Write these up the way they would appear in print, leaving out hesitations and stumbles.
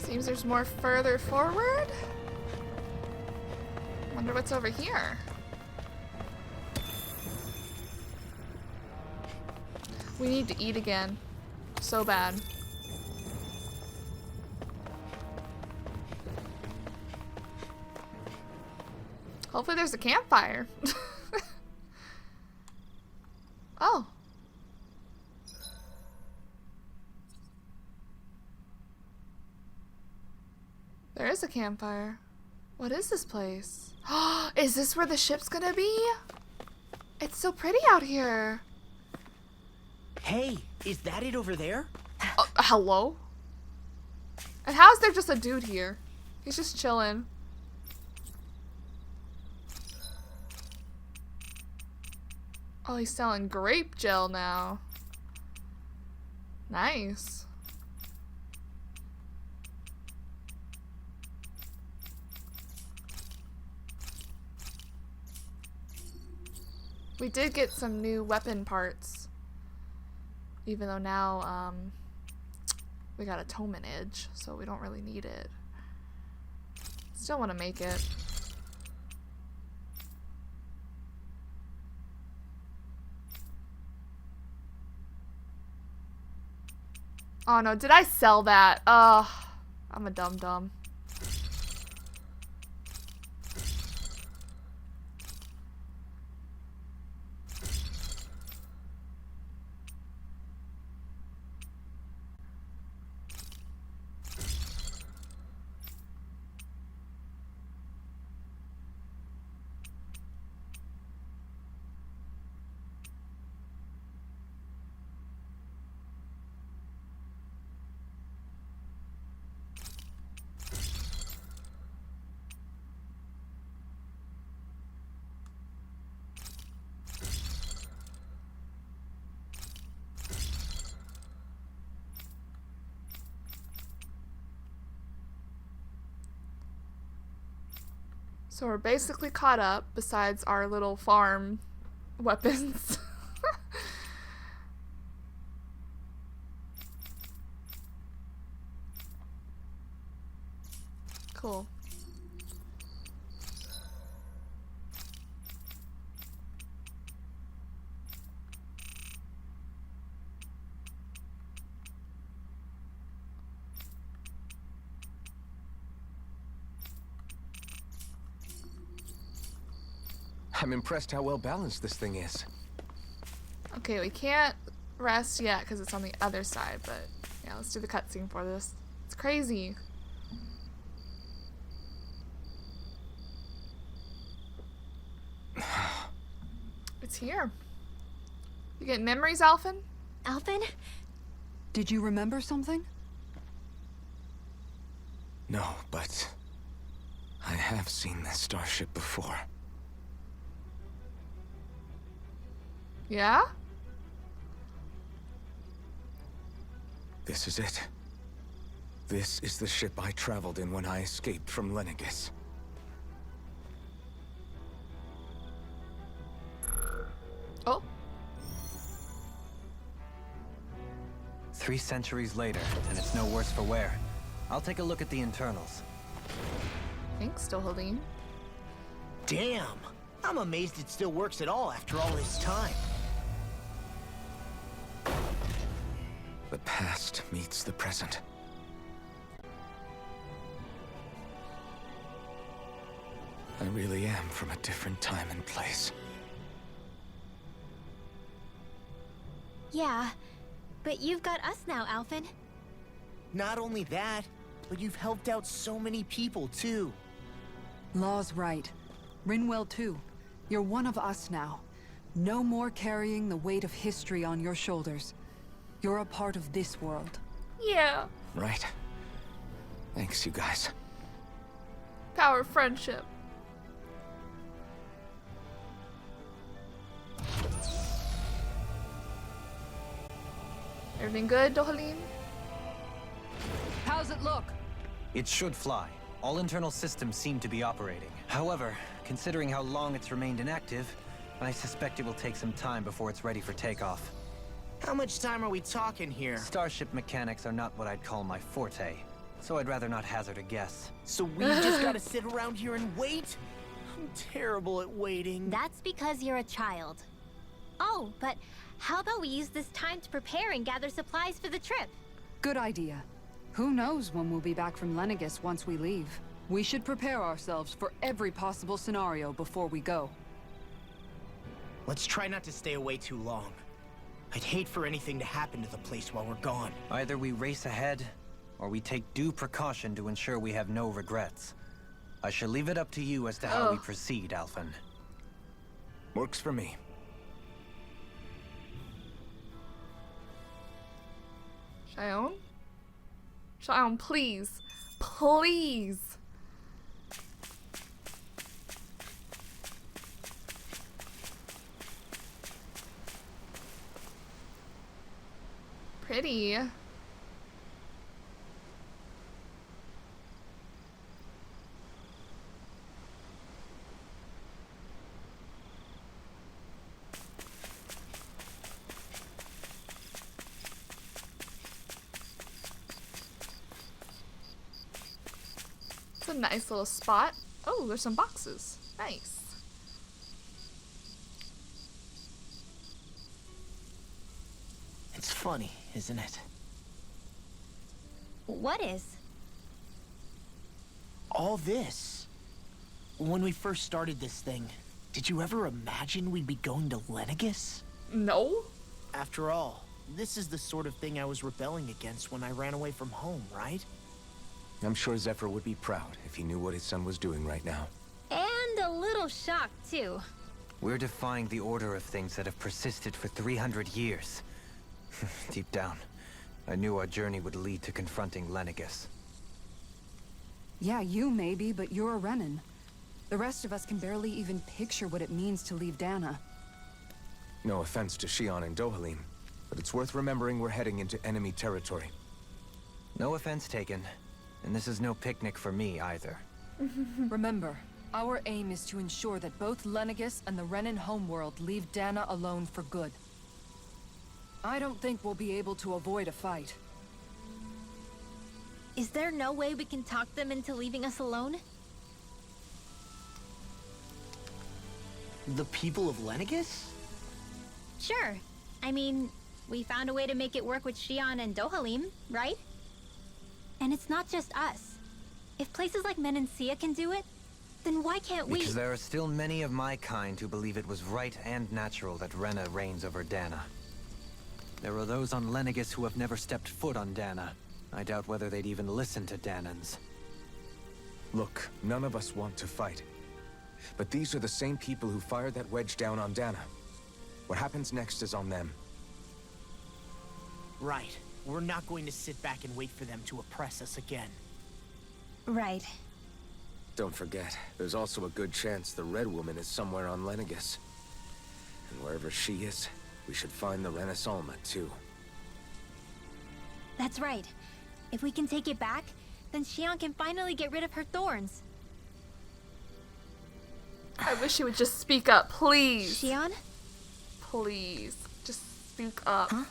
Seems there's more further forward. Wonder what's over here. We need to eat again. So bad. Hopefully there's a campfire. Oh. There is a campfire. What is this place? Is this where the ship's gonna be? It's so pretty out here. Hey, is that it over there? Hello? And how is there just a dude here? He's just chilling. Oh, he's selling grape gel now. Nice. We did get some new weapon parts. Even though now, we got a Toman Edge, so we don't really need it. Still want to make it. Oh no, did I sell that? Ugh, I'm a dum-dum. So we're basically caught up, besides our little farm weapons. Cool. I'm impressed how well balanced this thing is. Okay, we can't rest yet because it's on the other side, but yeah, let's do the cutscene for this. It's crazy. It's here. You get memories, Alphen? Alphen? Did you remember something? No, but I have seen this starship before. Yeah? This is it. This is the ship I traveled in when I escaped from Lenegis. Oh. 3 centuries later, and it's no worse for wear. I'll take a look at the internals. Thanks, Dohalim. Damn! I'm amazed it still works at all after all this time. The past meets the present. I really am from a different time and place. Yeah, but you've got us now, Alphen. Not only that, but you've helped out so many people, too. Law's right. Rinwell too. You're one of us now. No more carrying the weight of history on your shoulders. You're a part of this world. Yeah. Right. Thanks, you guys. Power of friendship. Everything good, Dohalim? How's it look? It should fly. All internal systems seem to be operating. However, considering how long it's remained inactive, I suspect it will take some time before it's ready for takeoff. How much time are we talking here? Starship mechanics are not what I'd call my forte. so I'd rather not hazard a guess. So we just gotta sit around here and wait? I'm terrible at waiting. That's because you're a child. Oh, but how about we use this time to prepare and gather supplies for the trip? Good idea. Who knows when we'll be back from Lenegis once we leave? We should prepare ourselves for every possible scenario before we go. Let's try not to stay away too long. I'd hate for anything to happen to the place while we're gone. Either we race ahead, or we take due precaution to ensure we have no regrets. I shall leave it up to you as to how we proceed, Alphen. Works for me. Shionne? Shionne, please. Please. Pretty. It's a nice little spot. Oh, there's some boxes. Nice. It's funny, isn't it? What is? All this. When we first started this thing, did you ever imagine we'd be going to Lenegis? No? After all, this is the sort of thing I was rebelling against when I ran away from home, right? I'm sure Zephyr would be proud if he knew what his son was doing right now. And a little shocked, too. We're defying the order of things that have persisted for 300 years. Deep down, I knew our journey would lead to confronting Lenegis. Yeah, you maybe, but you're a Renan. The rest of us can barely even picture what it means to leave Dahna. No offense to Shionne and Dohalim, but it's worth remembering we're heading into enemy territory. No offense taken, and this is no picnic for me either. Remember, our aim is to ensure that both Lenegis and the Renan homeworld leave Dahna alone for good. I don't think we'll be able to avoid a fight. Is there no way we can talk them into leaving us alone? The people of Lenegis? Sure. I mean, we found a way to make it work with Shionne and Dohalim, right? And it's not just us. If places like Menancia can do it, then why can't we? Because there are still many of my kind who believe it was right and natural that Rena reigns over Dahna. There are those on Lenegis who have never stepped foot on Dahna. I doubt whether they'd even listen to Dahnans. Look, none of us want to fight. But these are the same people who fired that wedge down on Dahna. What happens next is on them. Right. We're not going to sit back and wait for them to oppress us again. Right. Don't forget, there's also a good chance the Red Woman is somewhere on Lenegis. And wherever she is, we should find the Renaissance too. That's right. If we can take it back, then Shionne can finally get rid of her thorns. I wish you would just speak up, please. Shionne? Please. Just speak up. Huh?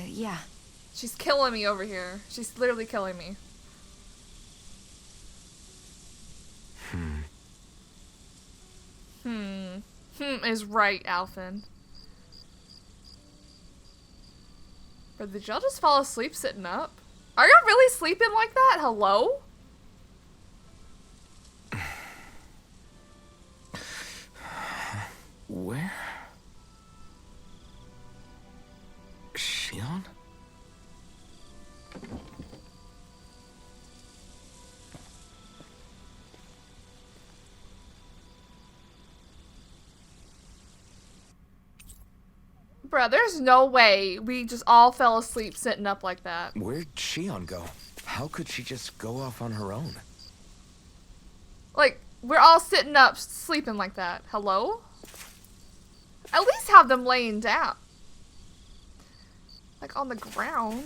Yeah. She's killing me over here. She's literally killing me. Is right, Alphen. But did y'all just fall asleep sitting up? Are y'all really sleeping like that? Hello? Where? Shionne? Bruh, there's no way we just all fell asleep sitting up like that. Where'd Shionne go? How could she just go off on her own? Like, we're all sitting up sleeping like that. Hello? At least have them laying down. Like on the ground.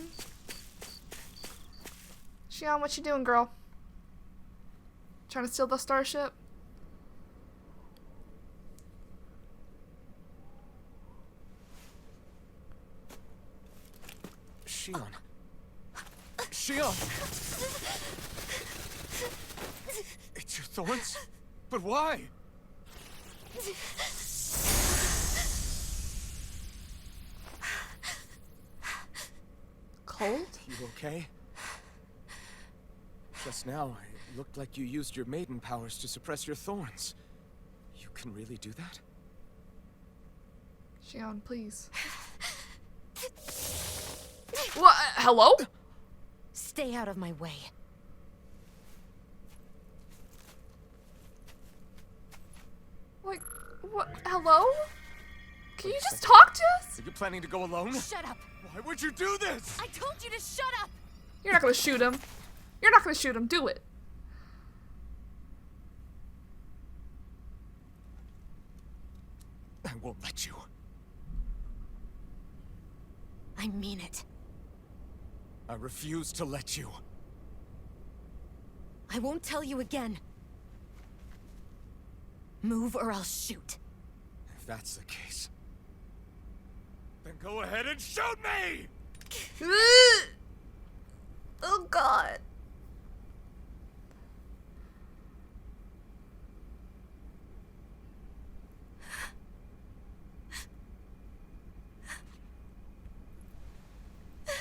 Shionne, what you doing, girl? Trying to steal the starship? Shionne. Shionne! It's your thorns? But why? Cold? You okay? Just now, it looked like you used your maiden powers to suppress your thorns. You can really do that? Shionne, please. What? Hello? Stay out of my way. Like, what? Hello? Can you just talk to us? Are you planning to go alone? Shut up! Why would you do this? I told you to shut up! You're not gonna shoot him. You're not gonna shoot him. Do it. I won't let you. I mean it. I refuse to let you. I won't tell you again. Move or I'll shoot. If that's the case, then go ahead and shoot me! Oh God.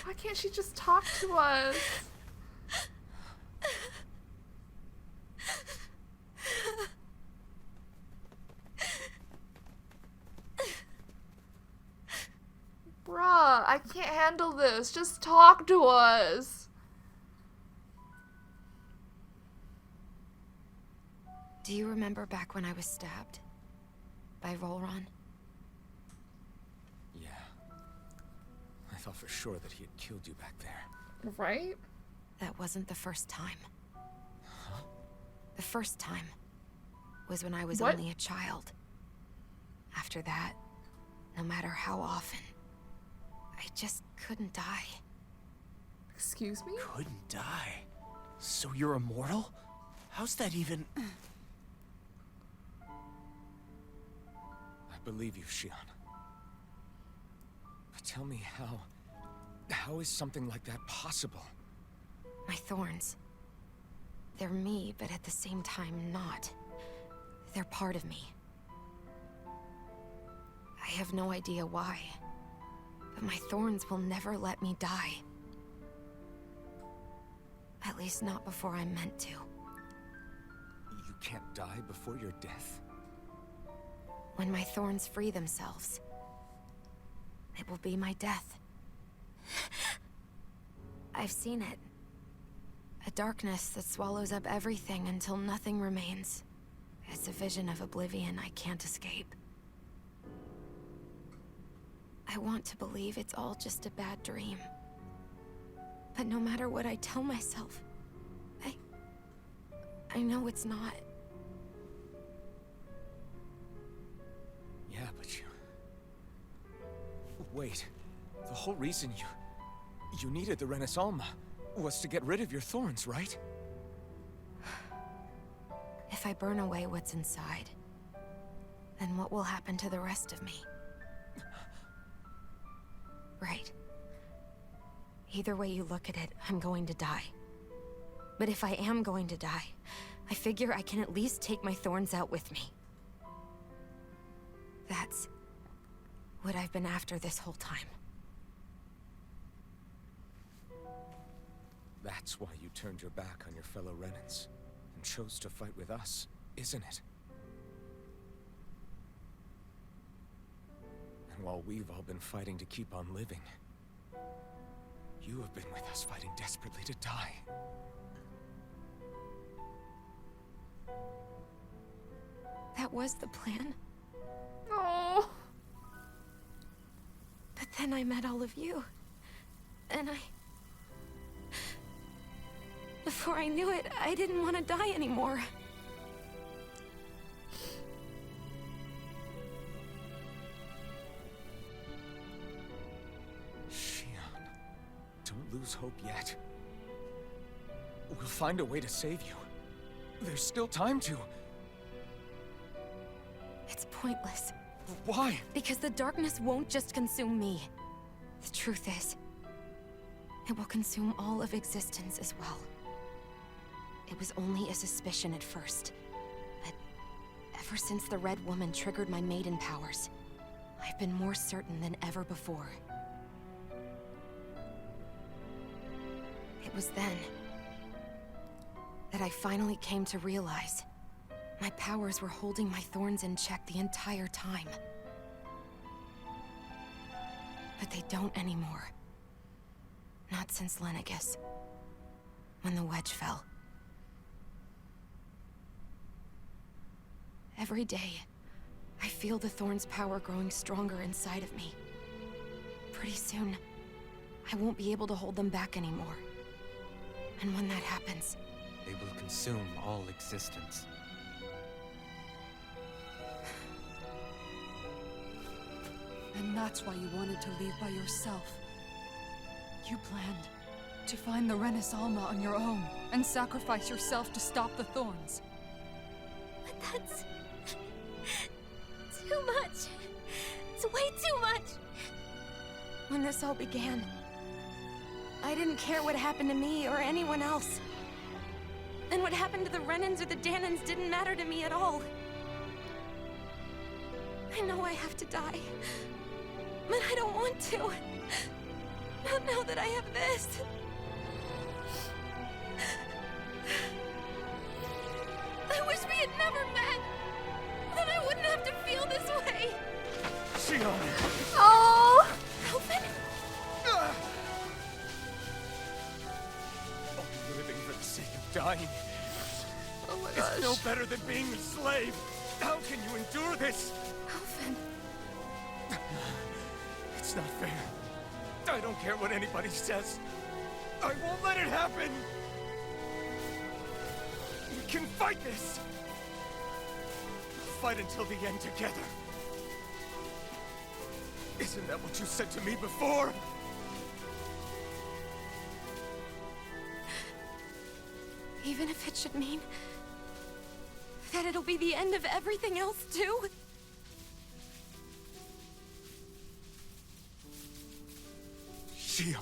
Why can't she just talk to us? Bruh, I can't handle this. Just talk to us. Do you remember back when I was stabbed? By Volron? Yeah. I thought for sure that he had killed you back there. Right? That wasn't the first time. The first time was when I was What? only a child. After that, no matter how often, I just couldn't die. Excuse me? Couldn't die. So you're immortal? How's that even... I believe you, Shionne. But tell me how is something like that possible? My thorns. They're me, but at the same time not. They're part of me. I have no idea why, but my thorns will never let me die. At least not before I'm meant to. You can't die before your death? When my thorns free themselves, it will be my death. I've seen it. A darkness that swallows up everything until nothing remains. It's a vision of oblivion I can't escape. I want to believe it's all just a bad dream. But no matter what I tell myself, I know it's not. Yeah, but you... Wait. The whole reason you needed the Renans was to get rid of your thorns, right? If I burn away what's inside, then what will happen to the rest of me? Right. Either way you look at it, I'm going to die. But if I am going to die, I figure I can at least take my thorns out with me. That's what I've been after this whole time. That's why you turned your back on your fellow Renans and chose to fight with us, isn't it? And while we've all been fighting to keep on living, you have been with us fighting desperately to die. That was the plan. Oh. But then I met all of you. And before I knew it, I didn't want to die anymore. Shionne, don't lose hope yet. We'll find a way to save you. There's still time to... It's pointless. Why? Because the darkness won't just consume me. The truth is, It will consume all of existence as well. It was only a suspicion at first, but ever since the Red Woman triggered my maiden powers, I've been more certain than ever before. It was then that I finally came to realize my powers were holding my thorns in check the entire time. But they don't anymore. Not since Lenegis, when the wedge fell. Every day, I feel the thorn's power growing stronger inside of me. Pretty soon, I won't be able to hold them back anymore. And when that happens, They will consume all existence. And that's why you wanted to leave by yourself. You planned to find the Renas Alma on your own and sacrifice yourself to stop the thorns. But that's... too much. It's way too much. when this all began, I didn't care what happened to me or anyone else. And what happened to the Renans or the Dahnans didn't matter to me at all. I know I have to die, but I don't want to. Not now that I have this. I wish we had never met. Then I wouldn't have to feel this way. Shionne! Oh! Alvin? Only living for the sake of dying Oh my is gosh. no better than being a slave. How can you endure this? Alvin. It's not fair. I don't care what anybody says. I won't let it happen. We can fight this. Fight until the end together. Isn't that what you said to me before? Even if it should mean that it'll be the end of everything else, too? Shionne,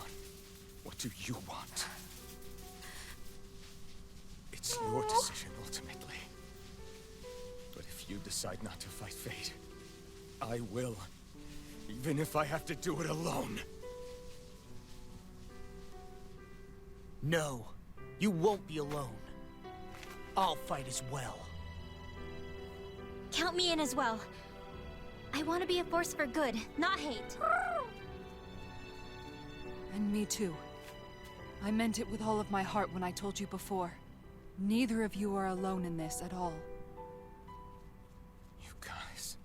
what do you want? It's your decision, ultimately. But if you decide not to fight fate, I will. Even if I have to do it alone. No, you won't be alone. I'll fight as well. Count me in as well. I want to be a force for good, not hate. And me too. I meant it with all of my heart when I told you before. Neither of you are alone in this at all. You guys.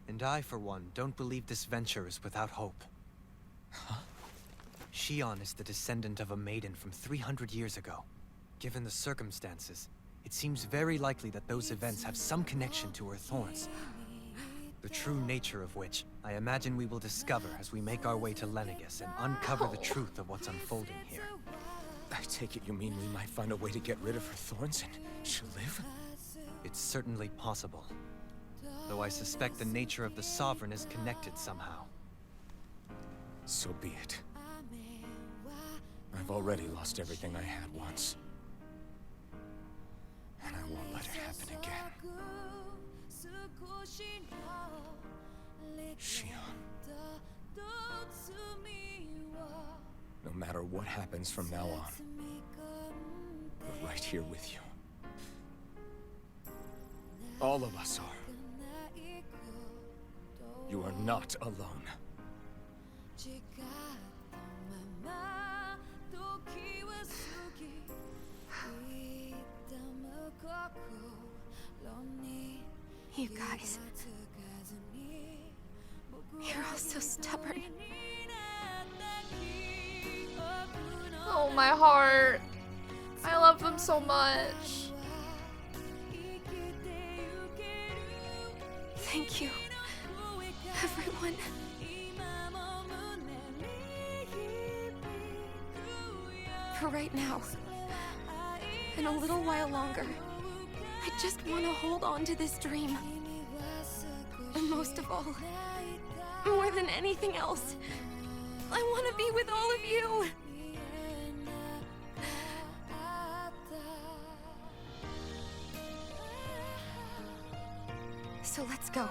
And I, for one, don't believe this venture is without hope. Huh? Shionne is the descendant of a maiden from 300 years ago. Given the circumstances, it seems very likely that those events have some connection to her thorns. The true nature of which, I imagine we will discover as we make our way to Lenegis and uncover the truth of what's unfolding here. I take it you mean we might find a way to get rid of her thorns and she'll live? It's certainly possible. Though I suspect the nature of the Sovereign is connected somehow. So be it. I've already lost everything I had once. And I won't let it happen again. Shionne. No matter what happens from now on, we're right here with you. All of us are. You are not alone. You guys. You're all so stubborn. Oh, my heart. I love them so much. Thank you, everyone. For right now, and a little while longer, I just want to hold on to this dream. And most of all, more than anything else, I want to be with all of you. So let's go.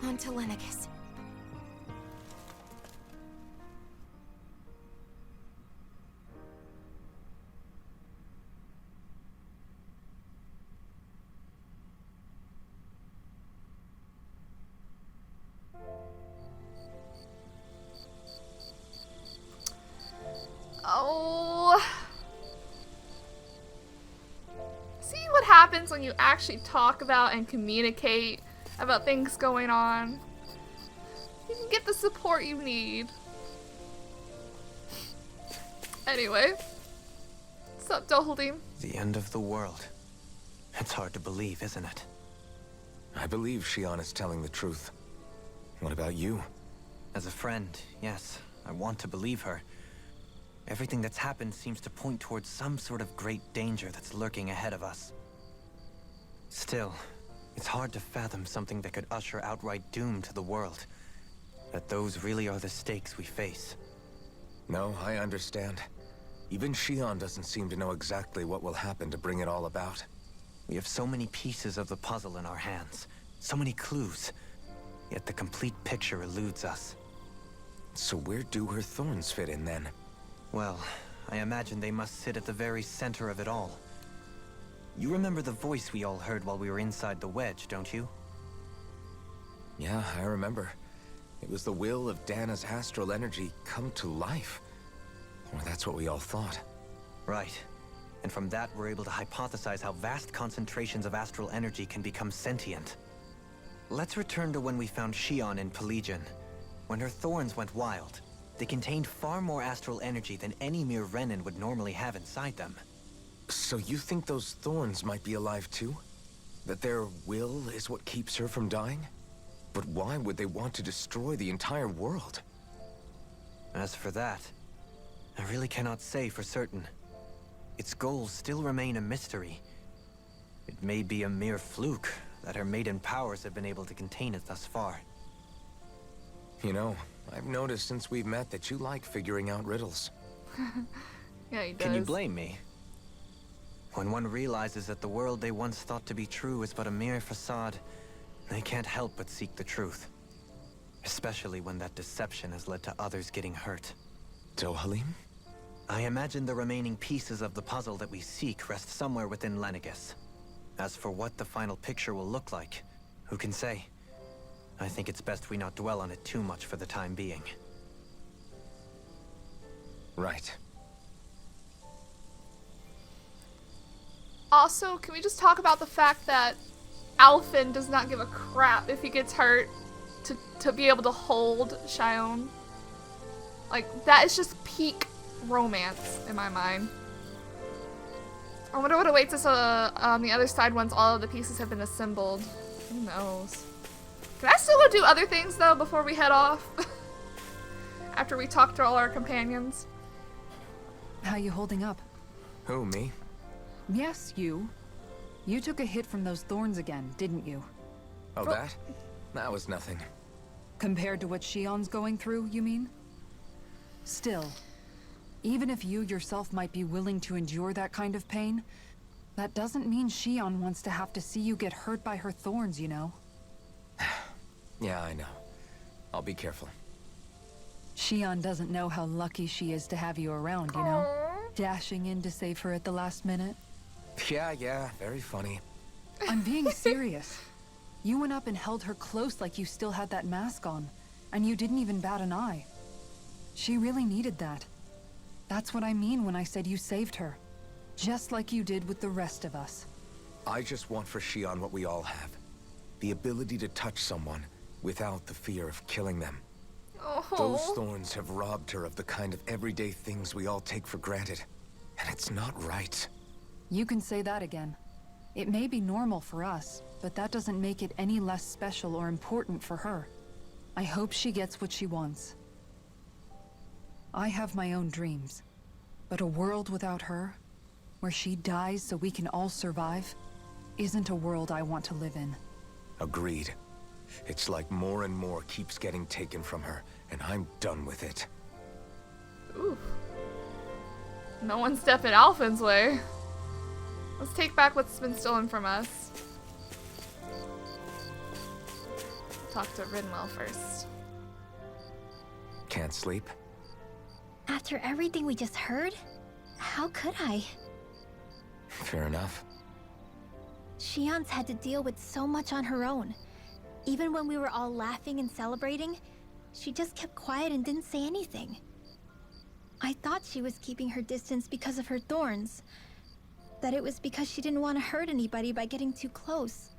On to Lenegis. Oh. See what happens when you actually talk about and communicate about things going on. You can get the support you need. Anyway. What's up, Dohaldine? The end of the world. It's hard to believe, isn't it? I believe Shionne is telling the truth. What about you? As a friend, yes, I want to believe her. Everything that's happened seems to point towards some sort of great danger that's lurking ahead of us. Still, it's hard to fathom something that could usher outright doom to the world. That those really are the stakes we face. No, I understand. Even Shionne doesn't seem to know exactly what will happen to bring it all about. We have so many pieces of the puzzle in our hands, so many clues, yet the complete picture eludes us. So where do her thorns fit in then? Well, I imagine they must sit at the very center of it all. You remember the voice we all heard while we were inside the wedge, don't you? Yeah, I remember. It was the will of Dahna's astral energy come to life. Or that's what we all thought. Right. And from that, we're able to hypothesize how vast concentrations of astral energy can become sentient. Let's return to when we found Shionne in Pillaging. When her thorns went wild, they contained far more astral energy than any mere Renan would normally have inside them. So you think those thorns might be alive too? That their will is what keeps her from dying? But why would they want to destroy the entire world? As for that, I really cannot say for certain. Its goals still remain a mystery. It may be a mere fluke that her maiden powers have been able to contain it thus far. You know, I've noticed since we've met that you like figuring out riddles. Yeah, he does. Can you blame me? When one realizes that the world they once thought to be true is but a mere facade, they can't help but seek the truth. Especially when that deception has led to others getting hurt. Dohalim? I imagine the remaining pieces of the puzzle that we seek rest somewhere within Lenegis. As for what the final picture will look like, who can say? I think it's best we not dwell on it too much for the time being. Right. Also, can we just talk about the fact that Alphen does not give a crap if he gets hurt to be able to hold Shionne? Like, that is just peak romance in my mind. I wonder what awaits us on the other side once all of the pieces have been assembled. Who knows? Can I still go do other things, though, before we head off? After we talk to all our companions? How you holding up? Who, me? Yes, you. You took a hit from those thorns again, didn't you? Oh, that? That was nothing. Compared to what Shionne's going through, you mean? Still, even if you yourself might be willing to endure that kind of pain, that doesn't mean Shionne wants to have to see you get hurt by her thorns, you know? Yeah, I know. I'll be careful. Shionne doesn't know how lucky she is to have you around, you know? Dashing in to save her at the last minute. Yeah, very funny. I'm being serious. You went up and held her close like you still had that mask on, and you didn't even bat an eye. She really needed that. That's what I mean when I said you saved her. Just like you did with the rest of us. I just want for Shionne what we all have. The ability to touch someone without the fear of killing them. Oh. Those thorns have robbed her of the kind of everyday things we all take for granted. And it's not right. You can say that again. It may be normal for us, but that doesn't make it any less special or important for her. I hope she gets what she wants. I have my own dreams, but a world without her, where she dies so we can all survive, isn't a world I want to live in. Agreed. It's like more and more keeps getting taken from her, and I'm done with it. Ooh. No one step in Alphen's way. Let's take back what's been stolen from us. talk to Rinwell first. Can't sleep? After everything we just heard, how could I? Fair enough. Shionne's had to deal with so much on her own. Even when we were all laughing and celebrating, she just kept quiet and didn't say anything. I thought she was keeping her distance because of her thorns. That it was because she didn't want to hurt anybody by getting too close.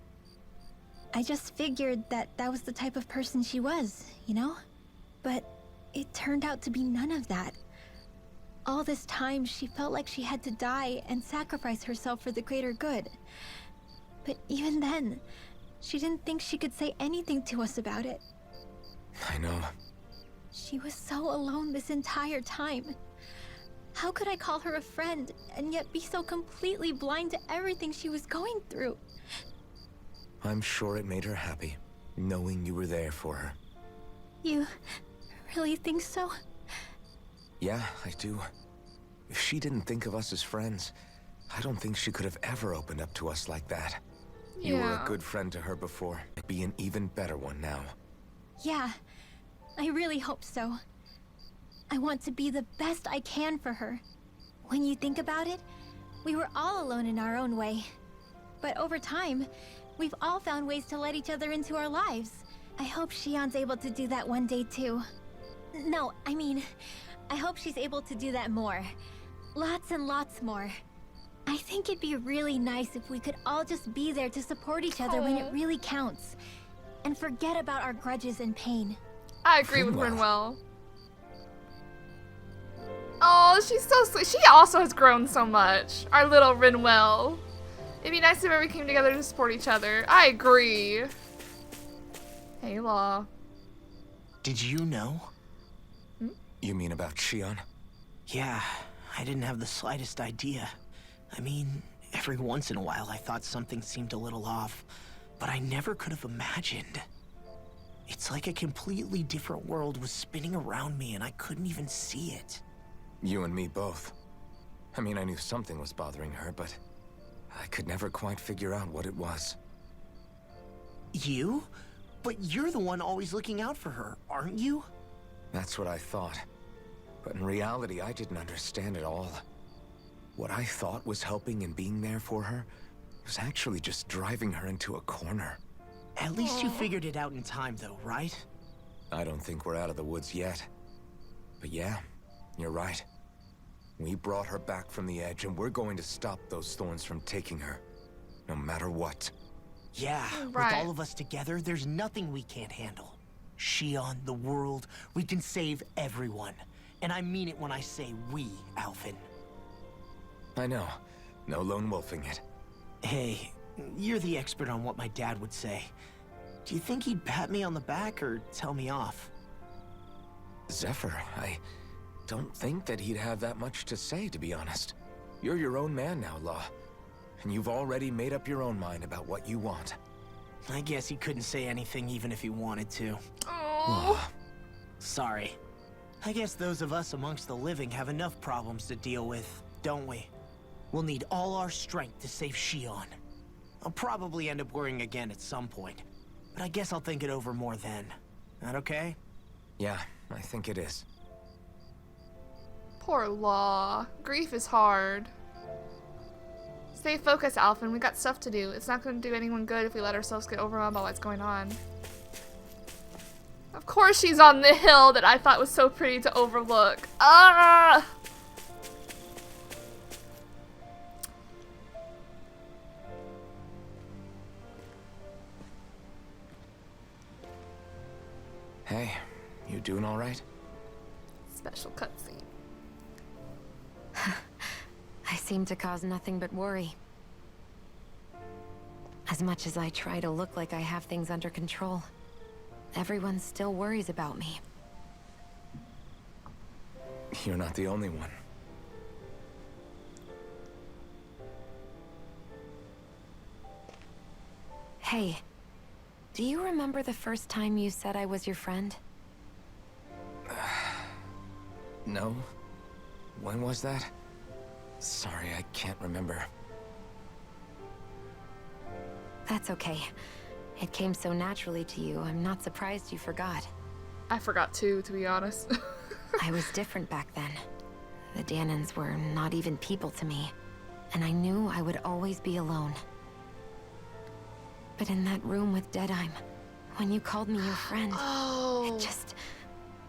I just figured that that was the type of person she was, you know? But it turned out to be none of that. All this time, she felt like she had to die and sacrifice herself for the greater good. But even then, she didn't think she could say anything to us about it. I know. She was so alone this entire time. How could I call her a friend and yet be so completely blind to everything she was going through? I'm sure it made her happy, knowing you were there for her. You really think so? Yeah, I do. If she didn't think of us as friends, I don't think she could have ever opened up to us like that. You were a good friend to her before. Be an even better one now. Yeah, I really hope so. I want to be the best I can for her. When you think about it, we were all alone in our own way. But over time, we've all found ways to let each other into our lives. I hope Shionne's able to do that one day too. No, I mean, I hope she's able to do that more. Lots and lots more. I think it'd be really nice if we could all just be there to support each other when it really counts. And forget about our grudges and pain. I agree with Rinwell. Oh, she's so sweet. She also has grown so much. Our little Rinwell. It'd be nice if we came together to support each other. I agree. Hey, Law. Did you know? You mean about Shionne? Yeah, I didn't have the slightest idea. I mean, every once in a while I thought something seemed a little off, but I never could have imagined. It's like a completely different world was spinning around me and I couldn't even see it. You and me both. I mean, I knew something was bothering her, but I could never quite figure out what it was. You? But you're the one always looking out for her, aren't you? That's what I thought. But in reality, I didn't understand it all. What I thought was helping and being there for her was actually just driving her into a corner. At least you figured it out in time, though, right? I don't think we're out of the woods yet. But yeah, you're right. We brought her back from the edge, and we're going to stop those thorns from taking her, no matter what. Yeah, Right. with all of us together, there's nothing we can't handle. Shionne, the world, we can save everyone. And I mean it when I say we, Alvin. I know. No lone wolfing it. Hey, you're the expert on what my dad would say. Do you think he'd pat me on the back or tell me off? Zephyr, I don't think that he'd have that much to say, to be honest. You're your own man now, Law. And you've already made up your own mind about what you want. I guess he couldn't say anything even if he wanted to. Oh. Sorry. I guess those of us amongst the living have enough problems to deal with, don't we? We'll need all our strength to save Shionne. I'll probably end up worrying again at some point, but I guess I'll think it over more then. That okay? Yeah, I think it is. Poor Law. Grief is hard. Stay focused, Alvin. We got stuff to do. It's not going to do anyone good if we let ourselves get overwhelmed by what's going on. Of course she's on the hill that I thought was so pretty to overlook. Ah! Hey, you doing all right? Special cutscene. I seem to cause nothing but worry. As much as I try to look like I have things under control, everyone still worries about me. You're not the only one. Hey, do you remember the first time you said I was your friend? No? When was that? Sorry, I can't remember. That's okay. It came so naturally to you, I'm not surprised you forgot. I forgot too, to be honest. I was different back then. The Dahnans were not even people to me, and I knew I would always be alone. But in that room with Deadheim, when you called me your friend, it just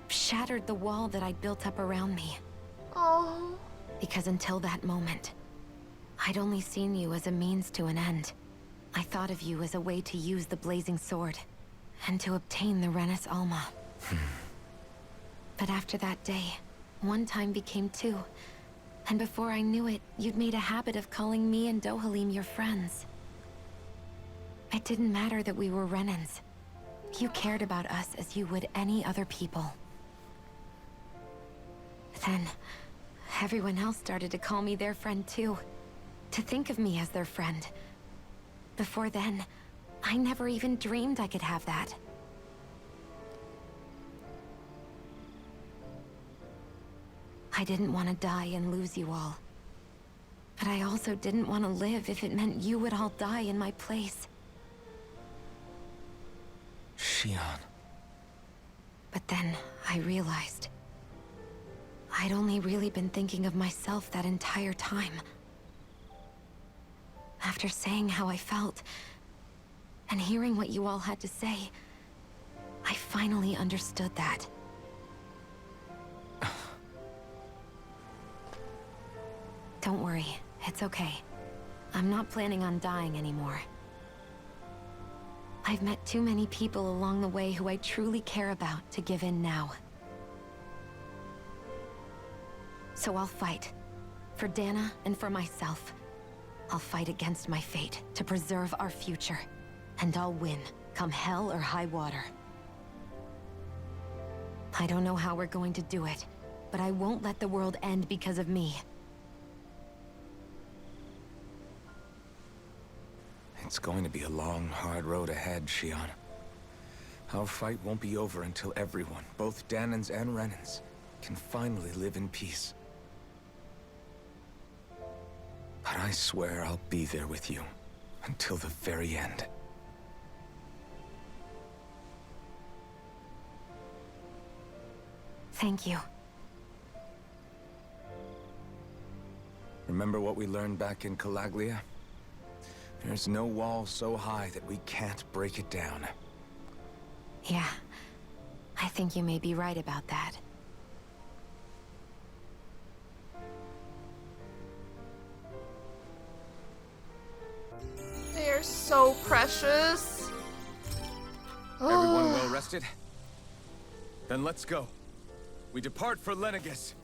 shattered the wall that I'd built up around me. Oh. Because until that moment, I'd only seen you as a means to an end. I thought of you as a way to use the blazing sword, and to obtain the Renis Alma. But after that day, one time became two, and before I knew it, you'd made a habit of calling me and Dohalim your friends. It didn't matter that we were Renans. You cared about us as you would any other people. Then, everyone else started to call me their friend too. To think of me as their friend. Before then, I never even dreamed I could have that. I didn't want to die and lose you all. But I also didn't want to live if it meant you would all die in my place. Shionne. But then I realized I'd only really been thinking of myself that entire time. After saying how I felt, and hearing what you all had to say, I finally understood that. Don't worry, it's okay. I'm not planning on dying anymore. I've met too many people along the way who I truly care about to give in now. So I'll fight. For Dahna and for myself. I'll fight against my fate to preserve our future. And I'll win, come hell or high water. I don't know how we're going to do it, but I won't let the world end because of me. It's going to be a long, hard road ahead, Shionne. Our fight won't be over until everyone, both Dahnans and Renans, can finally live in peace. But I swear I'll be there with you, until the very end. Thank you. Remember what we learned back in Calaglia? There's no wall so high that we can't break it down. Yeah, I think you may be right about that. They are so precious. Everyone well rested? Then let's go. We depart for Lenegis.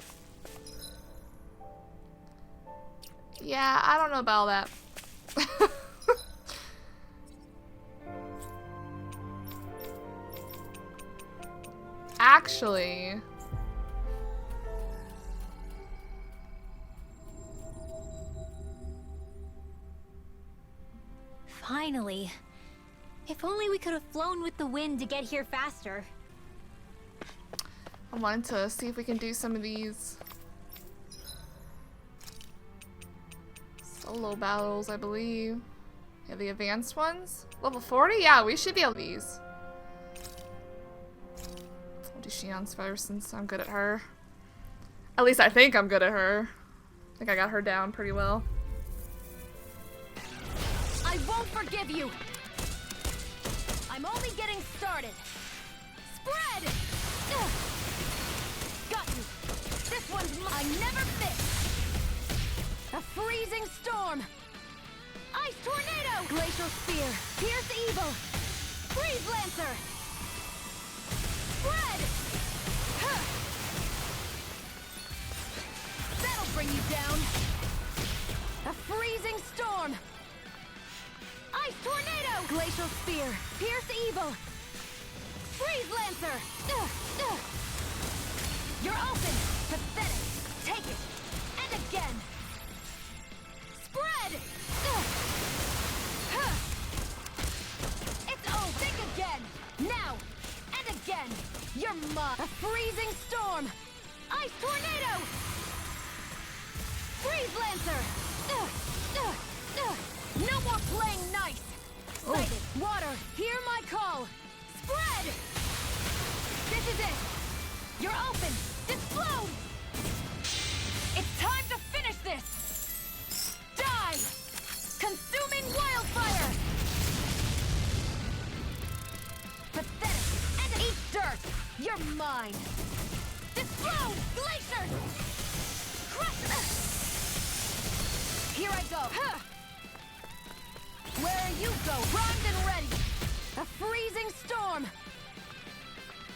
Yeah, I don't know about that. Actually, Finally. If only we could have flown with the wind to get here faster. I wanted to see if we can do some of these solo battles, I believe. Yeah, the advanced ones. Level 40? Yeah, we should be able to do these. I'll do Shionne's first since I'm good at her. At least I think I'm good at her. I think I got her down pretty well. I won't forgive you! I'm only getting started! Spread! Ugh. Got you! This one's mine! I never fit! A freezing storm! Ice tornado! Glacial spear! Pierce evil! Freeze lancer! Spread! Huh. That'll bring you down! A freezing storm! Ice tornado! Glacial spear! Pierce evil! Freeze lancer! You're open! Pathetic! Take it! And again! Spread! It's all big again! Now! And again! You're mine! A freezing storm! Ice tornado! Freeze lancer! No more playing nice! Sighted. Water, hear my call. Spread! This is it. You're open. Explode! It's time to finish this. Die! Consuming wildfire! Pathetic! And eat dirt! You're mine! Explode! Glacier! Crush! Here I go! Huh. Where are you going? Primed and ready! A freezing storm!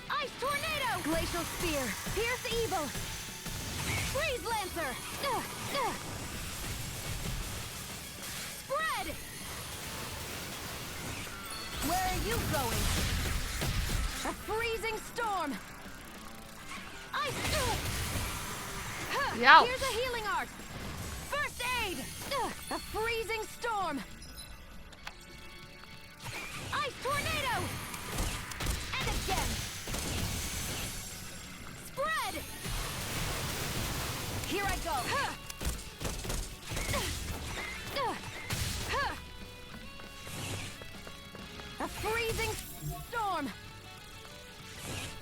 Ice tornado! Glacial spear! Pierce evil! Freeze lancer! Spread! Where are you going? A freezing storm! Ice! Youch. Here's a healing art! First aid! A freezing storm! Ice tornado! And again! Spread! Here I go! A freezing storm!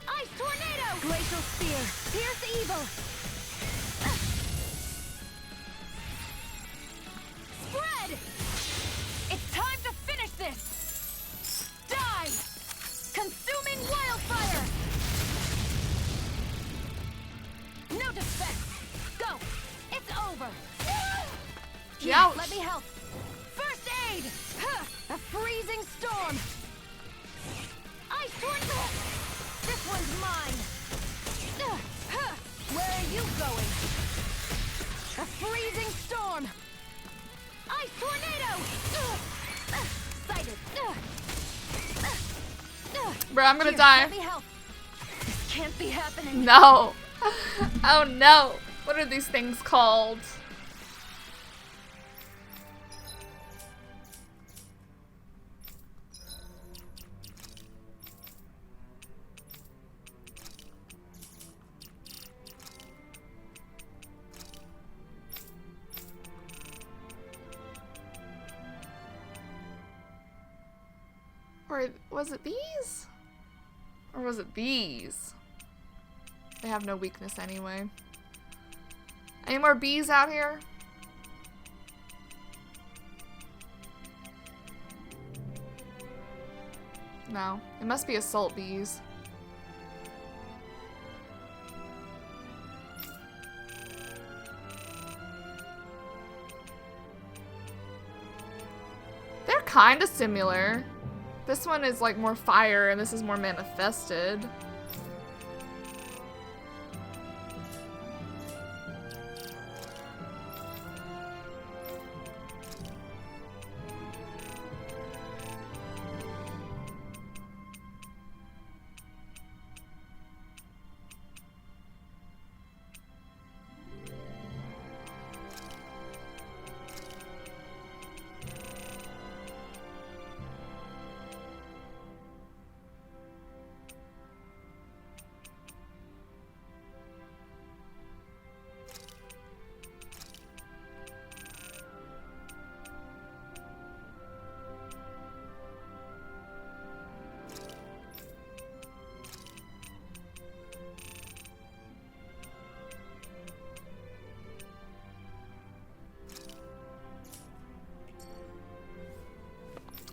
Ice tornado! Glacial spear! Pierce evil! Spread! It's time to finish this! Die! Consuming wildfire! No defense! Go! It's over! Here, Ouch. let me help! First aid! A freezing storm! Ice tornado! This one's mine! Where are you going? A freezing storm! Ice tornado! Sighted! Bro, I'm gonna Here, die. let me help! This can't be happening! No. Oh no. What are these things called? Or was it these? Or was it these? They have no weakness anyway. Any more bees out here? No. It must be assault bees. They're kind of similar. This one is like more fire and this is more manifested.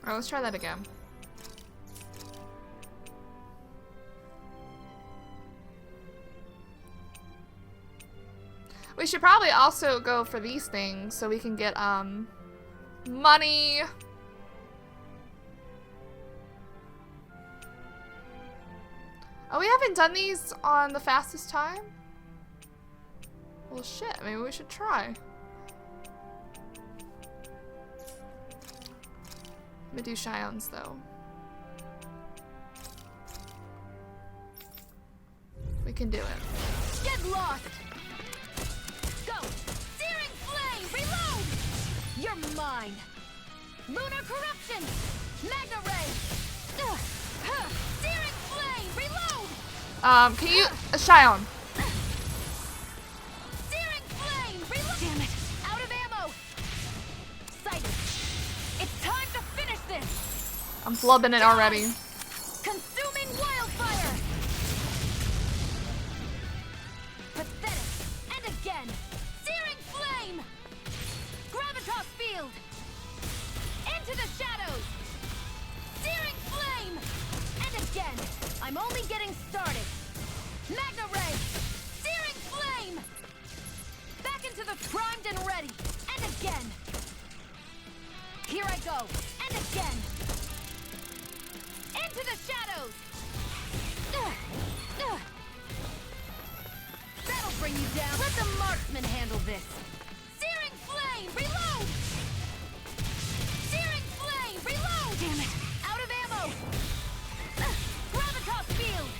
Alright, let's try that again. We should probably also go for these things so we can get, money. Oh, we haven't done these on the fastest time? Well, shit, maybe we should try. I'm gonna do Shionne's though. We can do it. Get lost! Go! Searing flame! Reload! You're mine! Lunar corruption! Magna ray! Searing flame! Reload! Can you Shionne? Searing flame! Reload! Damn it! Out of ammo! Sighted! It's time to finish this! I'm flubbing it already. Consuming wildfire! Pathetic! And again! Searing flame! Gravitas field! Into the shadows! Searing flame! And again! I'm only getting started! Magna ray! Searing flame! Back into the primed and ready! And again! Here I go! And again! Into the shadows! That'll bring you down! Let the marksman handle this! Searing flame! Reload! Searing flame! Reload! Damn it! Out of ammo! Gravitas field!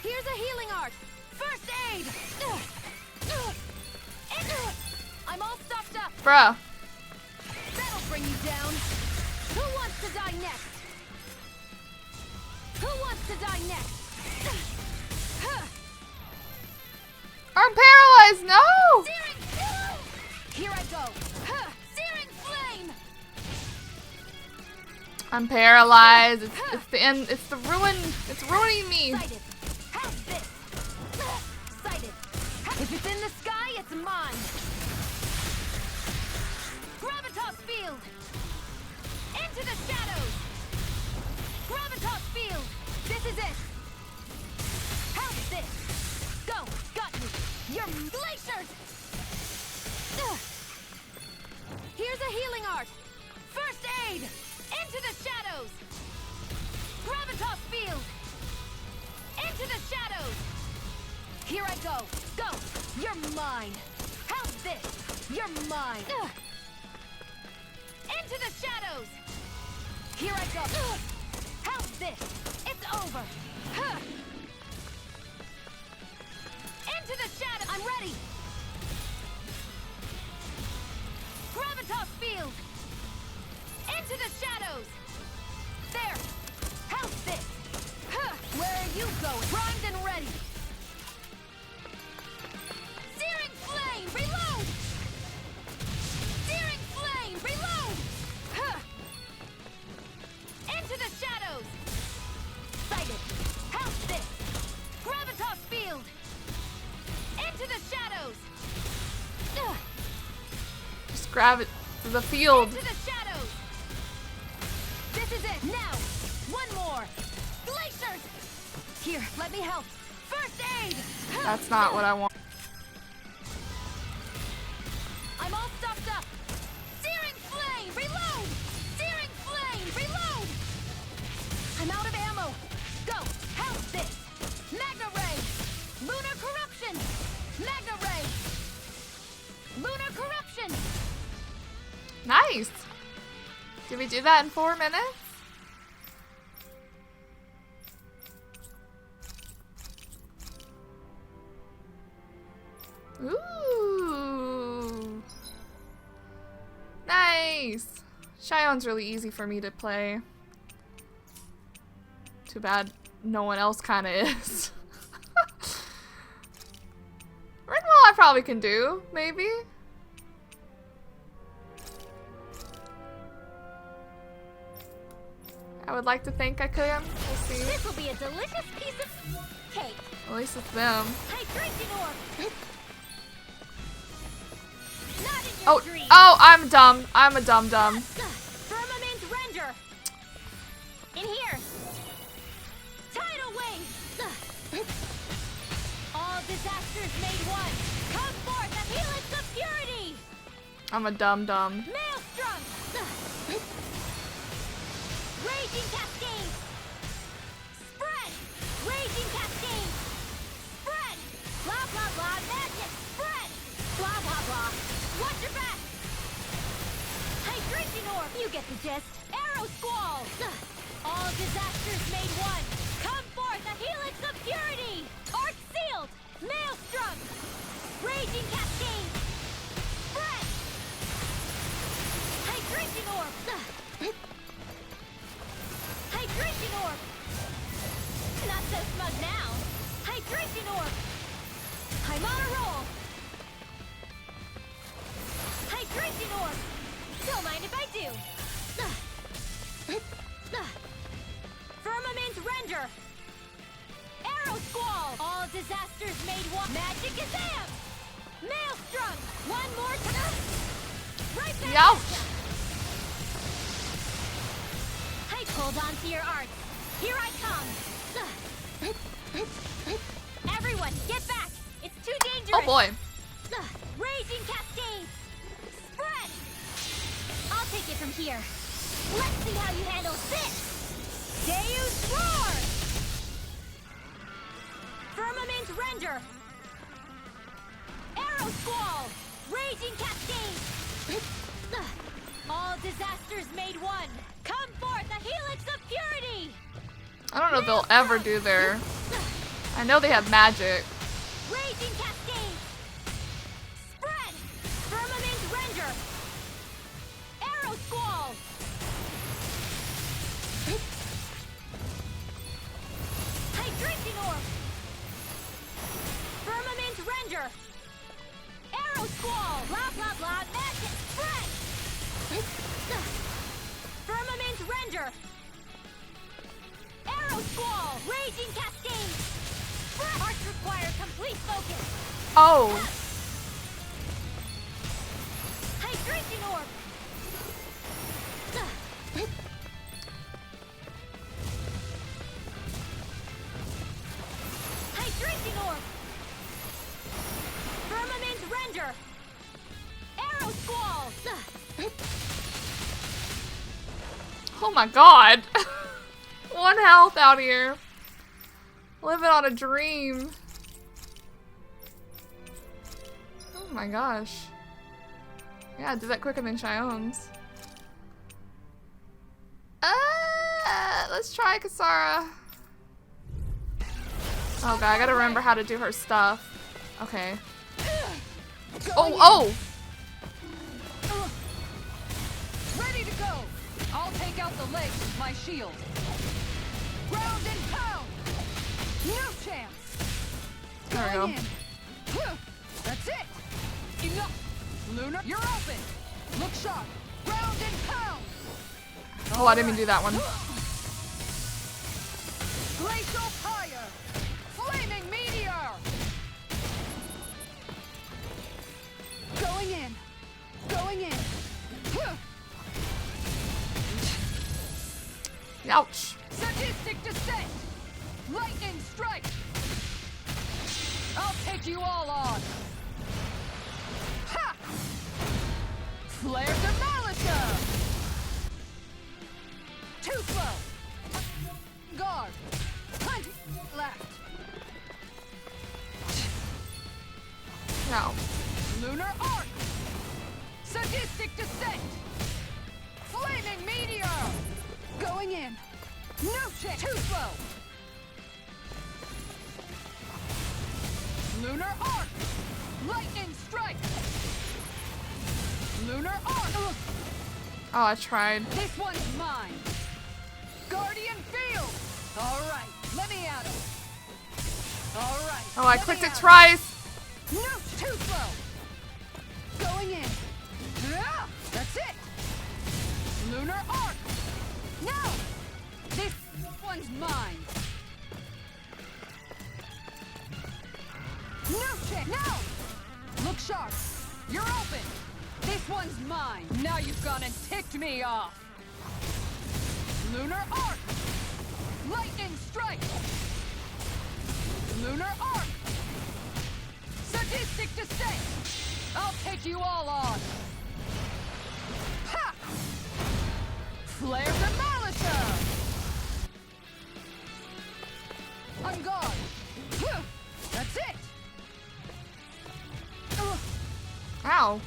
Here's a healing art! First aid! I'm all stocked up! Bruh. That'll bring you down! Who wants to die next? Who wants to die next? I'm paralyzed, no! Searing! Here I go! Searing flame! I'm paralyzed. It's the end. It's the ruin. It's ruining me. Sighted! How's this? Sighted! If it's in the sky, it's mine! Gravitas field! Into the shadows! Gravitas field! This is it! How's this? Go! Got you! You're glaciers! Here's a healing art! First aid! Into the shadows! Gravitas field! Into the shadows! Here I go! Go! You're mine! How's this? You're mine! Into the shadows! Here I go! How's this? It's over! Into the shadow! I'm ready! Gravitas field! Into the shadows! There! How's this? Where are you going? Primed and ready! Searing flame! Reload! Searing flame! Reload! Into the shadows! Sighted! How's this? Gravitas field! Into the shadows! Just grab it to the field. Into the shadows! This is it! Now! One more! Glaciers! Here, let me help! First aid! That's not what I want. I'm all stocked up! Searing flame! Reload! Searing flame! Reload! I'm out of ammo! Go! How's this? Magna ray! Lunar corruption! Magna ray! Lunar corruption! Nice. Did we do that in 4 minutes? Ooh. Nice. Shionne's really easy for me to play. Too bad no one else kind of is. Renwell I probably can do, maybe. I would like to think I could. We'll see. This will be a delicious piece of cake. At least it's them. Hydration orb. Not in your Oh, dreams. oh, I'm dumb. I'm a dum-dum. Firmament render. In here. Tidal wave. All disasters made one. Come forth, a helix of purity. I'm a dum-dum. Maelstrom. Raging cascade. Spread. Raging cascade. Spread. Blah blah blah. Magic. Spread. Blah blah blah. Watch your back. Hydration orb. You get the gist. Arrow squall. All disasters made one. Come forth, a helix of purity. Arc sealed. Maelstrom. Raging cascade. Spread. Hydration orb. Hydration orb. Not so smug now. Hydration orb. I'm on a roll. Hydration orb. Don't mind if I do. disasters made one. Magic is amped. Maelstrom. One more time. Right back. Youch. Hey, hold on to your arts. Here I come. Everyone, get back. It's too dangerous. Oh boy. Raging cascades. Spread. I'll take it from here. Let's see how you handle this. Deus roar. Firmament render. Arrow squall. Raging cascade. All disasters made one. Come forth, a helix of purity. I don't know if they'll ever do their... I know they have magic. Raging cascade. Spread. Firmament render. Arrow squall. Hydration orb. Firmament render. Arrow squall. Blah blah blah. Magic spread. Firmament render. Arrow squall. Raging cascade. Spread. Arts require complete focus. Oh. Hydration orb. Hydration orb. Firmament render. Arrow squall. Oh my god. 1 health out here. Living on a dream. Oh my gosh. Yeah, I did that quicker than Shionne's. Let's try Kasara. Oh god, I gotta remember how to do her stuff. Okay. Oh! Ready to go! I'll take out the legs with my shield. Ground and pound! No chance! There we go. In. That's it! Enough! Lunar, you're open! Look sharp! Ground and pound! Oh, I didn't even do that one. Glacial fire! Flaming meteor! Going in! Going in! Ouch. Sadistic descent! Lightning strike! I'll take you all on! Ha! Flare to Malika! Too slow! Guard! Hunt! Left! No. Lunar arc! Sadistic descent! Flaming meteor! Going in! No chance! Too slow! Lunar arc! Lightning strike! Lunar arc! Oh, I tried. This one's mine! Guardian field! Alright, let me at him! Alright! Oh, I clicked it twice. No, too slow! Going in! Yeah, that's it! Lunar arc! No! This one's mine! No check! No! Look sharp! You're open! This one's mine! Now you've gone and ticked me off! Lunar arc! Lightning strike! Lunar arc! Sadistic descent! I'll take you all on! Ha! Flare to Malika! On guard! That's it! Ow.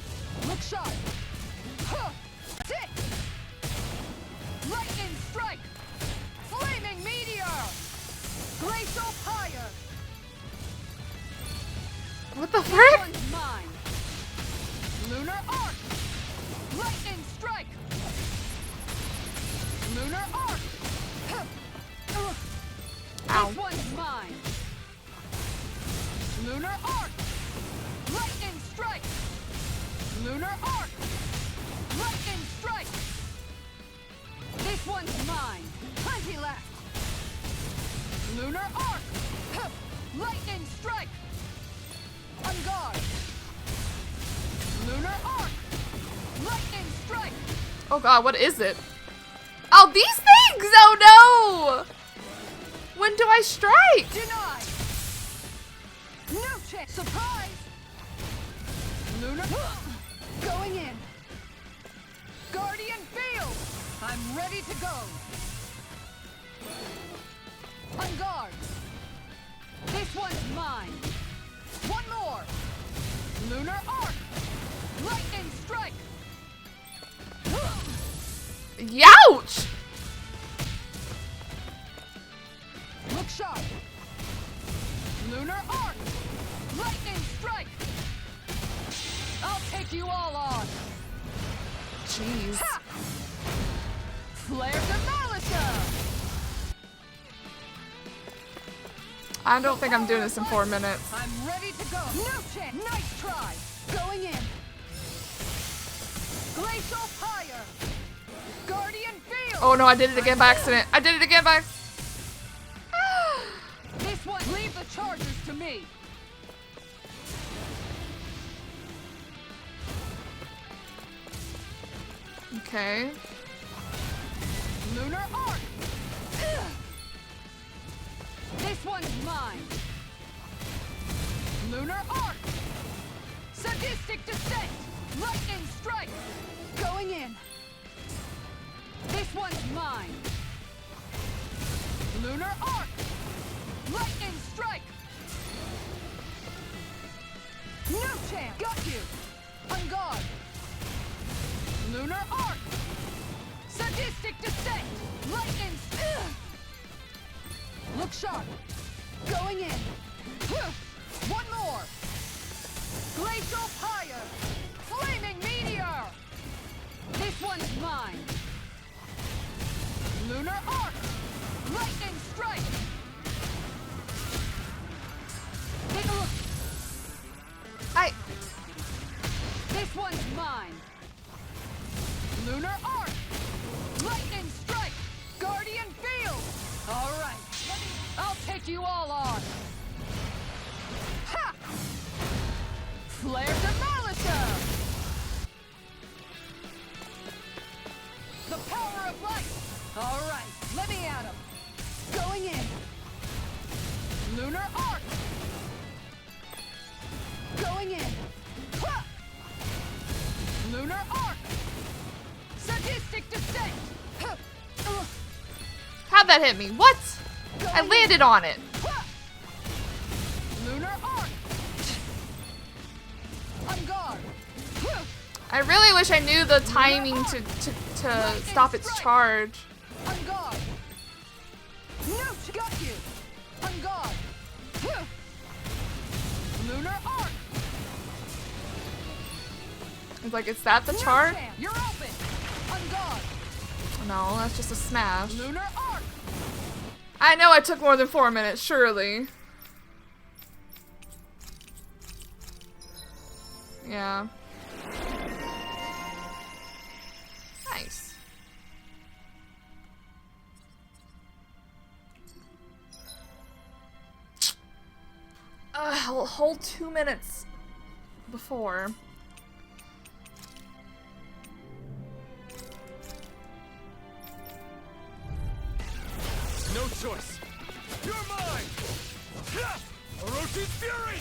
Look sharp! That's it! Lightning strike! Flaming meteor! Glacial fire! What the This frick? one's mine! Lunar arc! Lightning strike! Lunar arc! Ow. This one's mine! Lunar arc! Lightning strike! Lunar arc! Lightning strike! This one's mine! Plenty left! Lunar arc! Lightning strike! On guard! Lunar arc! Lightning strike! Oh god, what is it? Oh, these things! Oh no! When do I strike? Denied! No chance! Surprise! Lunar... Going in! Guardian field! I'm ready to go! On guard! This one's mine! One more! Lunar arc! Lightning strike! Youch! Look sharp! Lunar arc! Lightning strike! I'll take you all on! Jeez. Ha! Flare Demolition! I don't think I'm doing this in 4 minutes. I'm ready to go! No chance! Nice try! Going in! Glacial Fire! Guardian Field! Oh no, I did it again by accident. I did it again by... This one, leave the charges to me! Okay. Lunar Arc! Ugh. This one's mine! Lunar Arc! Sadistic Descent! Lightning Strike! Going in! This one's mine! Lunar Arc! Lightning Strike! No chance! Got you! On guard! Lunar Arc! Sadistic Descent! Lightning... Ugh. Look sharp! Going in! One more! Glacial Fire! Flaming Meteor! This one's mine! Lunar Arc! Lightning Strike! Take a look! This one's mine! Lunar Arc! Lightning Strike! Guardian Field! Alright, I'll take you all on! Ha! Flare Demolisher! The power of light! Alright, let me at him! Going in! Lunar Arc! Going in! Ha! Lunar Arc! Sadistic Descent! Ha! How'd that hit me? What? I landed on it. Ha! Lunar Arc! On guard! Ha! I really wish I knew the timing to stop its charge. On guard! No, got you! On guard! Ha! Lunar Arc! It's like, is that the No charge? chance. You're open! On guard! No, that's just a smash. Lunar Arc! I know I took more than 4 minutes, surely. Yeah. Nice. A whole 2 minutes before. No choice. You're mine! Ha! Oroshi's Fury!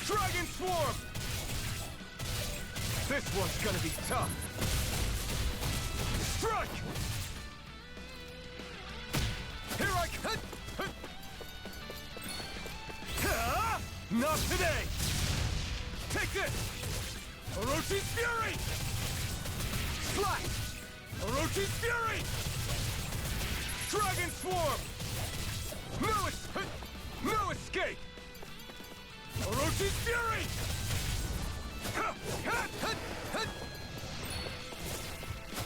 Dragon Swarm! This one's gonna be tough. Strike! Here I come! Not today! Take this! Oroshi's Fury! Slash! Oroshi's Fury! Dragon Swarm! No escape! Oroshi's Fury!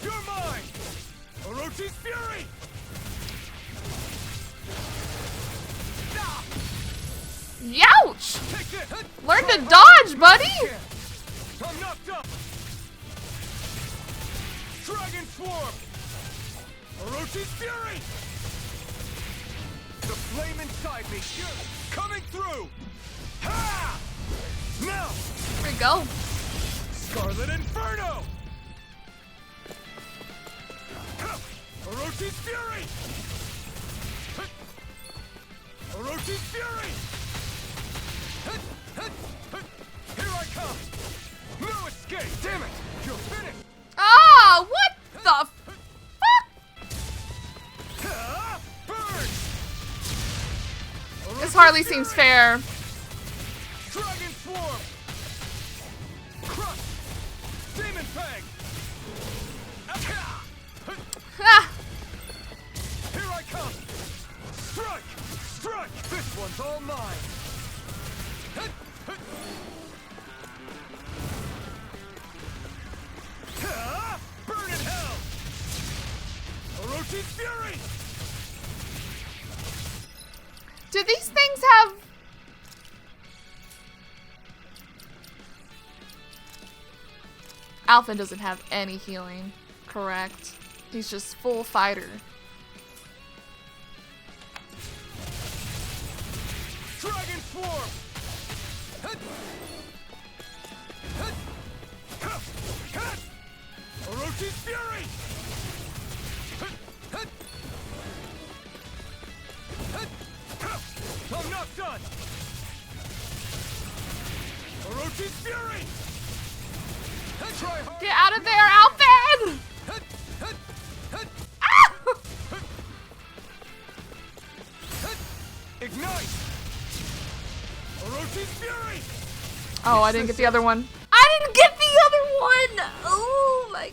You're mine! Oroshi's Fury! Youch! Learn to dodge, buddy! I'm knocked up! Dragon Swarm! Oroshi's Fury! The flame inside me. Coming through. Ha! Now. Here we go. Scarlet Inferno. Orochi's Fury. Orochi's Fury. Here I come. No escape. Damn it. You're finished. Ah, what the fuck? Burn. This hardly seems fair. Dragon Swarm. Crush. Demon Fang. Ah, Here I come. Strike. Strike. This one's all mine. Burn in hell. Orochi's Fury. do these things have... Alpha doesn't have any healing, correct? He's just full fighter. Dragon Swarm. Orochi's Fury. I'm not done. Orochi's Fury. Try hard. Get out of there, Alpha! Ah! Ignite. Orochi's Fury. Oh, I didn't get the other one. I didn't get the other one! Oh my